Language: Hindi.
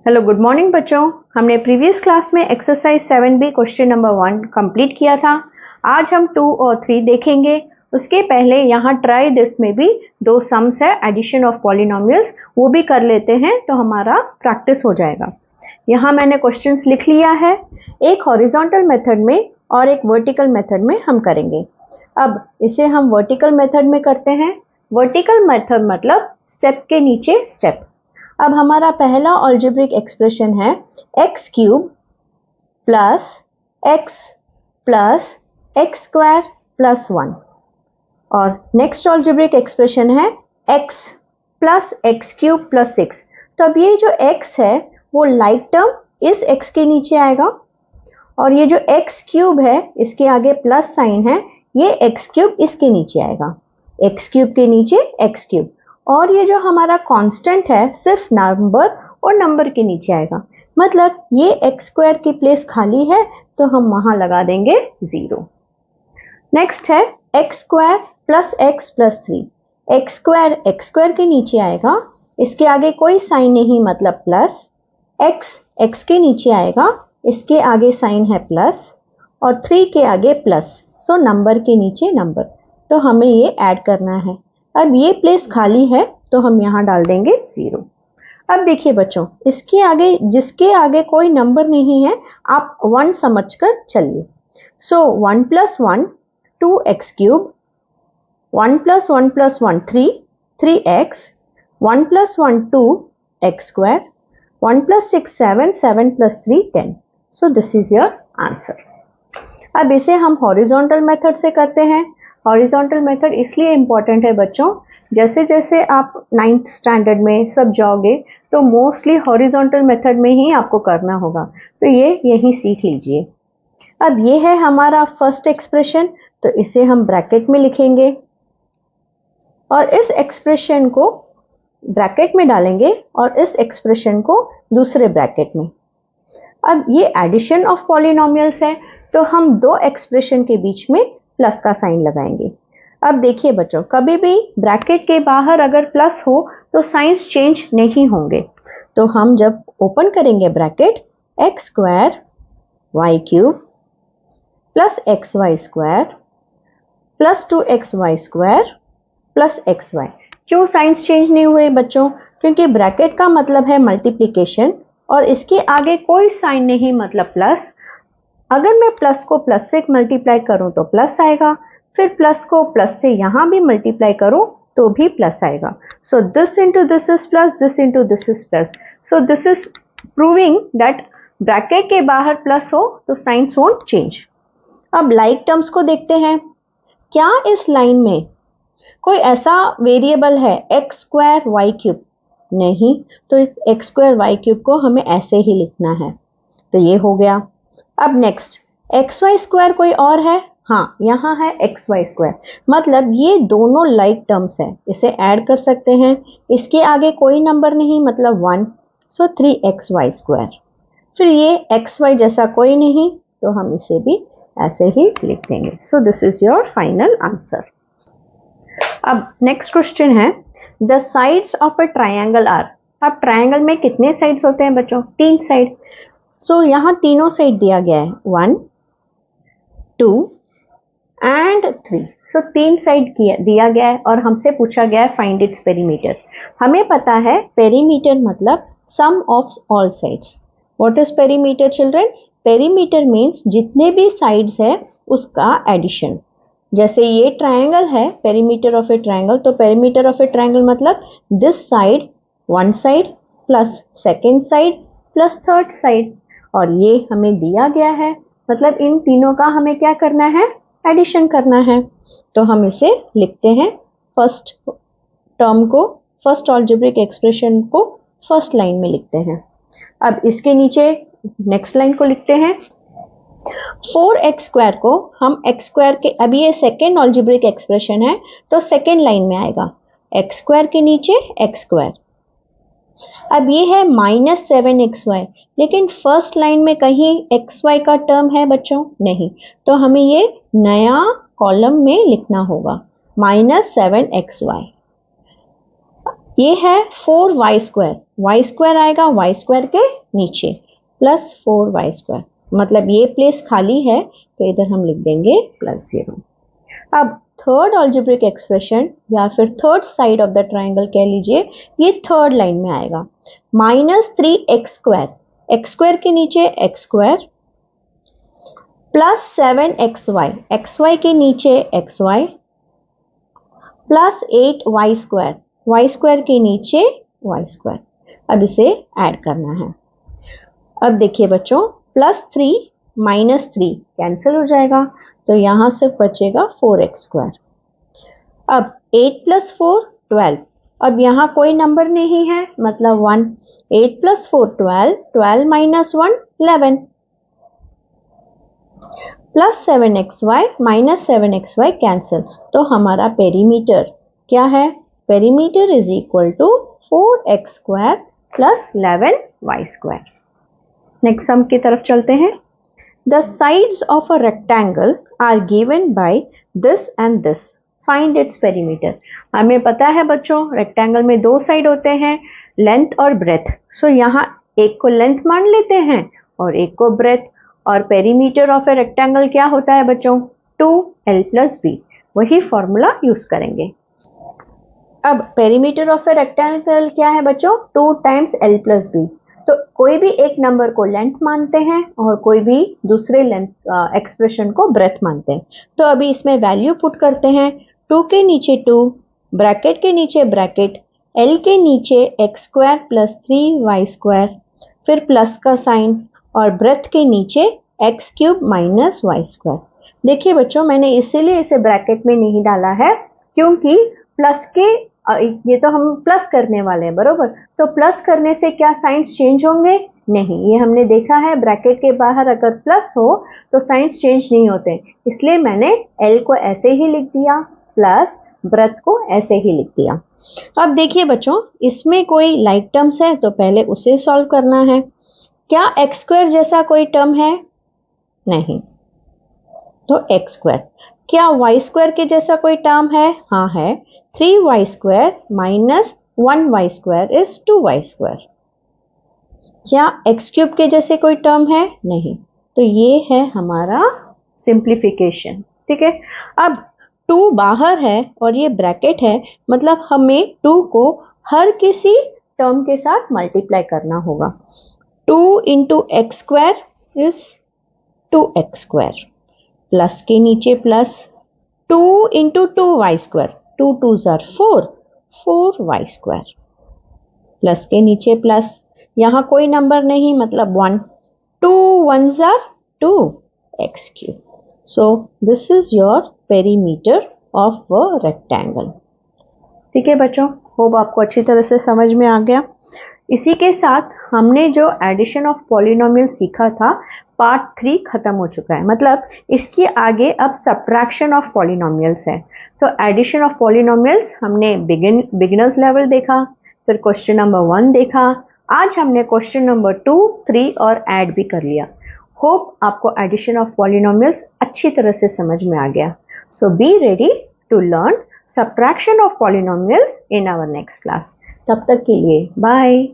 हेलो गुड मॉर्निंग बच्चों। हमने प्रीवियस क्लास में exercise 7B question number 1 complete किया था। आज हम 2 और 3 देखेंगे। उसके पहले यहाँ ट्राई दिस में भी 2 सम्स है, एडिशन ऑफ पॉलिनोमियल्स, वो भी कर लेते हैं तो हमारा प्रैक्टिस हो जाएगा। यहाँ मैंने क्वेश्चंस लिख लिया है, एक हॉरिजॉन्टल मेथड में और एक वर्टिकल मेथड में हम करेंगे। अब इसे हम वर्टिकल मेथड में करते हैं। वर्टिकल मेथड मतलब स्टेप के नीचे स्टेप। अब हमारा पहला अलजेब्रिक एक्सप्रेशन है x cube plus x square plus 1 और नेक्स्ट अलजेब्रिक एक्सप्रेशन है x plus x cube plus 6। तो अब ये जो एक्स है वो लाइक टर्म इस एक्स के नीचे आएगा और ये जो एक्स क्यूब है इसके आगे प्लस साइन है, ये एक्स क्यूब इसके नीचे आएगा, एक्स क्यूब के नीचे एक्स क्यूब। और ये जो हमारा कांस्टेंट है सिर्फ नंबर और नंबर के नीचे आएगा, मतलब ये एक्स स्क्वायर की प्लेस खाली है तो हम वहां लगा देंगे 0। नेक्स्ट है x square plus 3। X square के नीचे आएगा, इसके आगे कोई साइन नहीं मतलब प्लस, एक्स के नीचे आएगा, इसके आगे साइन है प्लस और 3 के आगे प्लस, सो नंबर के नीचे नंबर, तो हमें ये ऐड करना है। अब ये प्लेस खाली है तो हम यहाँ डाल देंगे 0। अब देखिए बच्चों, इसके आगे जिसके आगे कोई नंबर नहीं है आप 1 समझकर चलिए। सो 1 + 1 2x cube, 1 + 1 + 1 3x, 1 + 1 2x square, 1 + 6 7 7 + 3 10। So this is your answer. अब इसे हम हॉरिजॉन्टल मेथड से करते हैं। हॉरिजॉन्टल मेथड इसलिए इम्पॉर्टेंट है बच्चों, जैसे जैसे आप 9th स्टैंडर्ड में सब जाओगे तो मोस्टली हॉरिजॉन्टल मेथड में ही आपको करना होगा, तो ये यहीं सीख लीजिए। अब ये है हमारा फर्स्ट एक्सप्रेशन, तो इसे हम ब्रैकेट में लिखेंगे और इस एक्सप्रेशन को ब्रैकेट में डालेंगे और इस एक्सप्रेशन को दूसरे ब्रैकेट में। अब ये एडिशन ऑफ पॉलिनोमियल्स है तो हम 2 एक्सप्रेशन के बीच में प्लस का साइन लगाएंगे। अब देखिए बच्चों, कभी भी ब्रैकेट के बाहर अगर प्लस हो तो साइंस चेंज नहीं होंगे, तो हम जब ओपन करेंगे bracket, x square y cube plus x y square plus 2xy square plus xy। क्यों साइंस चेंज नहीं हुए बच्चों? क्योंकि ब्रैकेट का मतलब है मल्टीप्लिकेशन और इसके आगे कोई साइन नहीं मतलब प्लस। अगर मैं प्लस को प्लस से मल्टीप्लाई करूं तो प्लस आएगा, फिर प्लस को प्लस से यहां भी मल्टीप्लाई करूं तो भी प्लस आएगा। So this into this is plus, this into this is plus. So this is proving that bracket के बाहर प्लस हो तो साइंस वोंट चेंज। अब लाइक टर्म्स को देखते हैं। क्या इस लाइन में कोई ऐसा वेरिएबल है एक्स स्क्वायर वाई क्यूब? नहीं, तो एक्स स्क्वायर वाई क्यूब को हमें ऐसे ही लिखना है, तो ये हो गया। अब नेक्स्ट एक्स वाई स्क्वायर कोई और है? हाँ, यहाँ है एक्स वाई स्क्वायर, मतलब ये दोनों लाइक टर्म्स है, इसे ऐड कर सकते हैं। इसके आगे कोई नंबर नहीं मतलब 1, सो 3x वाई स्क्वायर। फिर ये एक्स वाई जैसा कोई नहीं तो हम इसे भी ऐसे ही लिख देंगे। So this is your final answer. अब नेक्स्ट क्वेश्चन है the sides of a triangle are. अब ट्राइंगल में कितने साइड्स होते हैं बच्चों? 3 साइड। सो यहाँ तीनों साइड दिया गया है 1 2 एंड 3। सो 3 साइड दिया गया है और हमसे पूछा गया है फाइंड इट्स पेरीमीटर। हमें पता है पेरीमीटर मतलब sum of all sides. What is perimeter children? Perimeter means जितने भी साइड्स है उसका एडिशन। जैसे ये ट्राइंगल है, पेरीमीटर ऑफ ए ट्राइंगल, तो पेरीमीटर ऑफ ए ट्राइंगल मतलब this side 1 side plus second side plus third side, और ये हमें दिया गया है, मतलब इन तीनों का हमें क्या करना है? एडिशन करना है। तो हम इसे लिखते हैं, फर्स्ट टर्म को, फर्स्ट अलजेब्रिक एक्सप्रेशन को फर्स्ट लाइन में लिखते हैं। अब इसके नीचे नेक्स्ट लाइन को लिखते हैं 4x स्क्वायर को हम x स्क्वायर के, अभी ये सेकेंड अलजेब्रिक एक्सप्रेशन है तो सेकेंड लाइन में आएगा, x स्क्वायर के नीचे x स्क्वायर। अब ये है -7xy, लेकिन फर्स्ट लाइन में कहीं xy का टर्म है बच्चों? नहीं, तो हमें ये नया कॉलम में लिखना होगा -7xy। ये है 4y², y² आएगा y² के नीचे प्लस 4y², मतलब ये प्लेस खाली है तो इधर हम लिख देंगे +0। अब थर्ड अलजेब्रिक एक्सप्रेशन या फिर third side of the triangle कह लीजिए, ये थर्ड लाइन में आएगा। -3x² x² के नीचे x² प्लस 7xy xy के नीचे xy प्लस 8y² y² के नीचे y²। अब इसे ऐड करना है। अब देखिए बच्चों, +3 -3 कैंसिल हो जाएगा तो यहां से बचेगा 4x²। अब 8 + 4 12, अब यहां कोई नंबर नहीं है मतलब 1। 8 + 4 12, 12 - 1 11 प्लस 7xy -7xy कैंसिल, तो हमारा पेरीमीटर क्या है? Perimeter is equal to 4x² plus 11y²। Next sum की तरफ चलते हैं। The sides of a rectangle are given by this and this. Find its perimeter. हमें पता है बच्चों, रेक्टेंगल में दो साइड होते हैं, लेंथ और ब्रेथ। सो यहाँ एक को लेंथ मान लेते हैं और एक को ब्रेथ। और पेरीमीटर ऑफ ए रेक्टेंगल क्या होता है बच्चों? 2l + b। वही फॉर्मूला यूज करेंगे। अब पेरीमीटर ऑफ ए रेक्टेंगल क्या है बच्चों? 2 × l + b। तो कोई भी एक नंबर को लेंथ मानते हैं और कोई भी दूसरे लेंथ एक्सप्रेशन को ब्रेथ मानते हैं। तो अभी इसमें वैल्यू पुट करते हैं। 2 के नीचे 2, ब्रैकेट के नीचे ब्रैकेट, l के नीचे x² + 3y², फिर प्लस का साइन और ब्रेथ के नीचे x³ - y²। देखिए बच्चों, मैंने इसीलिए इसे ब्रैकेट में नहीं डाला है क्योंकि प्लस के ये तो हम प्लस करने वाले हैं, बरोबर? तो प्लस करने से क्या साइंस चेंज होंगे? नहीं, ये हमने देखा है ब्रैकेट के बाहर अगर प्लस हो तो साइंस चेंज नहीं होते, इसलिए मैंने l को ऐसे ही लिख दिया प्लस ब्रेथ को ऐसे ही लिख दिया। अब देखिए बच्चों, इसमें कोई लाइक टर्म्स है तो पहले उसे सॉल्व करना है। क्या x² जैसा कोई टर्म है? नहीं, तो x²। क्या y² के जैसा कोई टर्म है? हाँ है। 3y² - 1y² is 2y²। क्या x³ के जैसे कोई टर्म है? नहीं, तो ये है हमारा सिंप्लीफिकेशन। ठीक है, अब 2 बाहर है और ये ब्रैकेट है, मतलब हमें 2 को हर किसी टर्म के साथ मल्टीप्लाई करना होगा। 2 × x² is 2x², प्लस के नीचे प्लस, 2 × 2y², 2 × 2 = 4, 4y², प्लस के नीचे प्लस, यहाँ कोई नंबर नहीं मतलब 1, 2 1 = 2, x³। So this is your perimeter of a rectangle. ठीक है बच्चों, होप आपको अच्छी तरह से समझ में आ गया। इसी के साथ हमने जो एडिशन ऑफ पॉलिनोमियल सीखा था, पार्ट 3 खत्म हो चुका है। मतलब इसके आगे अब सब्ट्रैक्शन ऑफ पॉलिनोमियल्स है। तो एडिशन ऑफ पॉलिनोमियल्स हमने बिगिनर्स लेवल देखा, फिर क्वेश्चन नंबर 1 देखा, आज हमने क्वेश्चन नंबर 2, 3 और ऐड भी कर लिया। होप आपको एडिशन ऑफ पॉलिनोमियल्स अच्छी तरह से समझ में आ गया। So be ready to learn subtraction of polynomials in our next class. तब तक के लिए बाय।